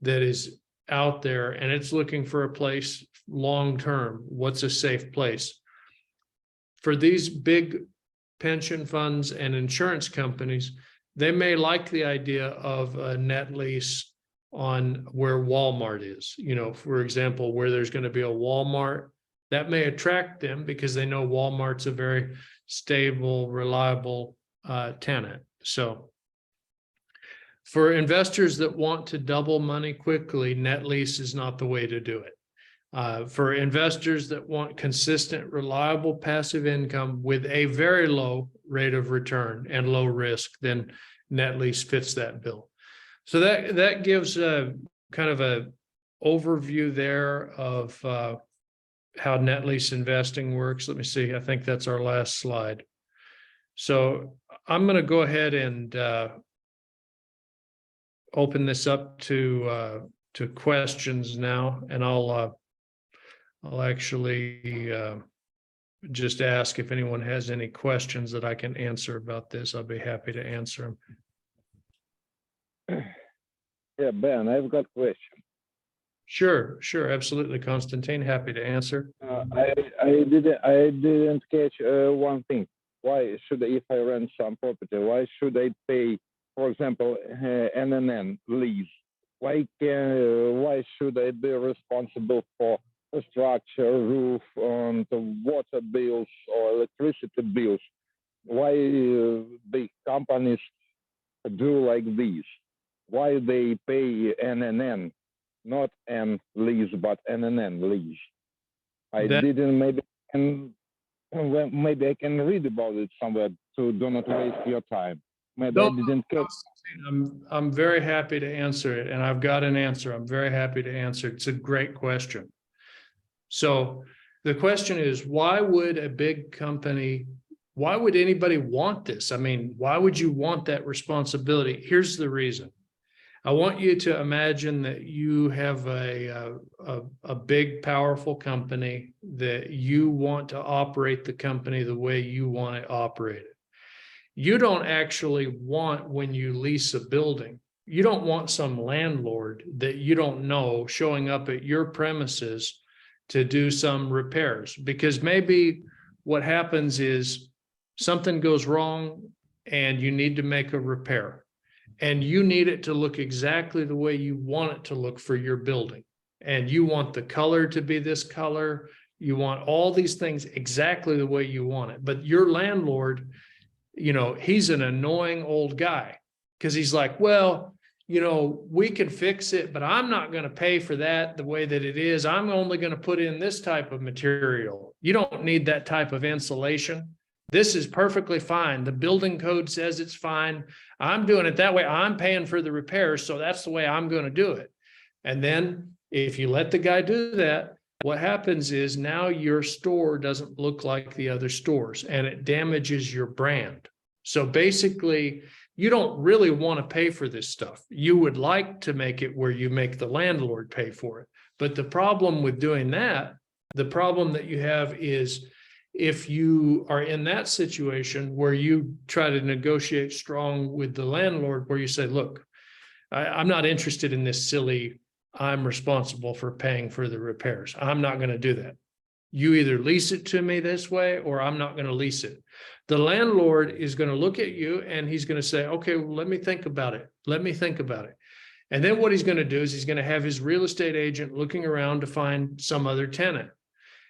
that is out there and it's looking for a place long-term. What's a safe place? For these big pension funds and insurance companies, they may like the idea of a net lease on where Walmart is. You know, for example, where there's going to be a Walmart, that may attract them because they know Walmart's a very stable, reliable tenant. So for investors that want to double money quickly, net lease is not the way to do it. For investors that want consistent, reliable passive income with a very low rate of return and low risk, then net lease fits that bill. So that gives a kind of a overview there of how net lease investing works. Let me see. I think that's our last slide. So I'm going to go ahead and open this up to questions now, and I'll actually just ask if anyone has any questions that I can answer about this. I'll be happy to answer them. Yeah, Ben, I've got a question. Sure, absolutely, Konstantin. Happy to answer. I didn't catch one thing. Why should, if I rent some property, why should I pay, for example, NNN lease? Why should I be responsible for the structure, roof, and the water bills or electricity bills? Why big companies do like this? Why they pay NNN, not N lease, but NNN lease? Maybe I can read about it somewhere to do not waste your time. Maybe I didn't catch. I'm very happy to answer it, and I've got an answer. I'm very happy to answer it. It's a great question. So the question is, why would a big company, why would anybody want this? I mean, why would you want that responsibility? Here's the reason. I want you to imagine that you have a big, powerful company that you want to operate the company the way you want to operate it. You don't actually want, when you lease a building, you don't want some landlord that you don't know showing up at your premises to do some repairs, because maybe what happens is something goes wrong and you need to make a repair. And you need it to look exactly the way you want it to look for your building. And you want the color to be this color. You want all these things exactly the way you want it. But your landlord, you know, he's an annoying old guy because he's like, well, you know, we can fix it, but I'm not going to pay for that the way that it is. I'm only going to put in this type of material. You don't need that type of insulation. This is perfectly fine. The building code says it's fine. I'm doing it that way. I'm paying for the repairs, so that's the way I'm going to do it. And then if you let the guy do that, what happens is now your store doesn't look like the other stores, and it damages your brand. So basically, you don't really want to pay for this stuff. You would like to make it where you make the landlord pay for it. But the problem with doing that, the problem that you have is, if you are in that situation where you try to negotiate strong with the landlord, where you say, look, I'm not interested in this silly, I'm responsible for paying for the repairs. I'm not going to do that. You either lease it to me this way, or I'm not going to lease it. The landlord is going to look at you and he's going to say, okay, well, let me think about it. Let me think about it. And then what he's going to do is he's going to have his real estate agent looking around to find some other tenant.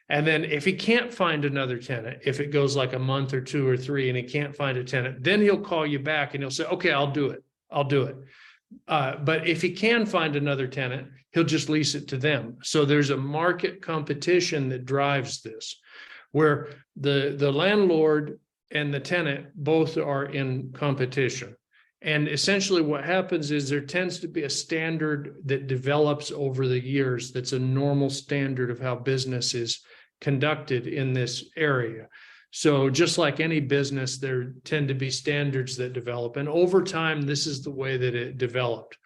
And then if he can't find another tenant, if it goes like a month or 2 or 3 and he can't find a tenant, then he'll call you back and he'll say, okay, I'll do it. I'll do it. But if he can find another tenant, he'll just lease it to them. So there's a market competition that drives this, where the landlord and the tenant both are in competition. And essentially what happens is there tends to be a standard that develops over the years that's a normal standard of how business is conducted in this area. So just like any business, there tend to be standards that develop. And over time, this is the way that it developed.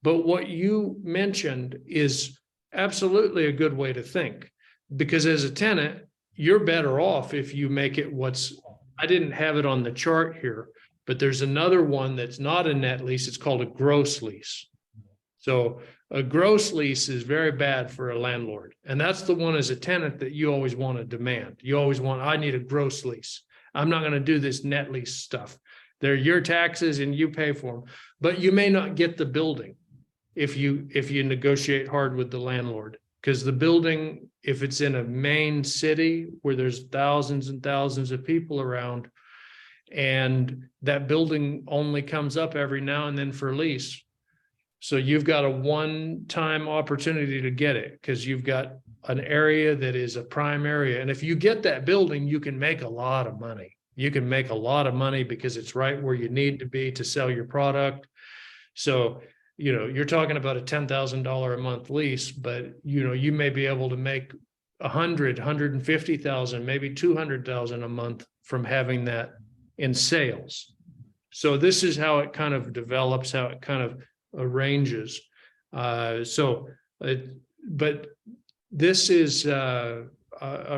But what you mentioned is absolutely a good way to think, because as a tenant, you're better off if you make it I didn't have it on the chart here, but there's another one that's not a net lease. It's called a gross lease. So a gross lease is very bad for a landlord. And that's the one as a tenant that you always want to demand. You always want, I need a gross lease. I'm not going to do this net lease stuff. They're your taxes and you pay for them, but you may not get the building if you negotiate hard with the landlord. Because the building, if it's in a main city where there's thousands and thousands of people around, and that building only comes up every now and then for lease. So you've got a one-time opportunity to get it because you've got an area that is a prime area. And if you get that building, you can make a lot of money. You can make a lot of money because it's right where you need to be to sell your product. So, you know, you're talking about a $10,000 a month lease, but you know, you may be able to make 150,000, maybe 200,000 a month from having that in sales. So this is how it kind of develops, how it kind of arranges. But this is a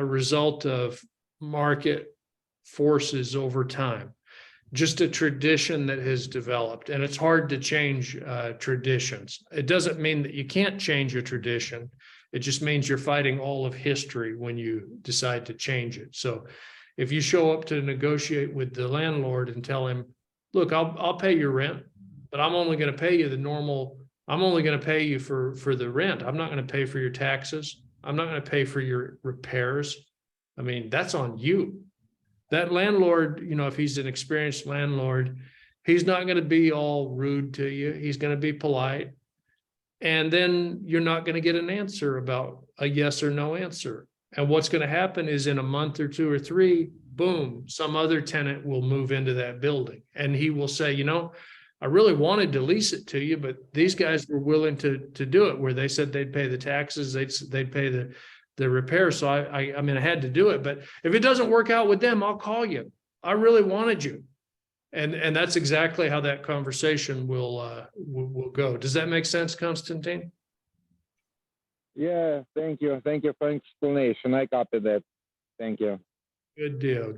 result of market forces over time, just a tradition that has developed, and it's hard to change traditions. It doesn't mean that you can't change a tradition. It just means you're fighting all of history when you decide to change it. So if you show up to negotiate with the landlord and tell him, look, I'll pay your rent, but I'm only going to pay you the normal. I'm only going to pay you for the rent. I'm not going to pay for your taxes. I'm not going to pay for your repairs. I mean, that's on you. That landlord, you know, if he's an experienced landlord, he's not going to be all rude to you. He's going to be polite. And then you're not going to get an answer about a yes or no answer. And what's going to happen is in a month or two or three, boom, some other tenant will move into that building. And he will say, you know, I really wanted to lease it to you, but these guys were willing to do it, where they said they'd pay the taxes, they'd pay the repair. So I mean, I had to do it. But if it doesn't work out with them, I'll call you. I really wanted you. And that's exactly how that conversation will go. Does that make sense, Constantine? Yeah, thank you. Thank you for explanation. I copied that. Thank you. Good deal.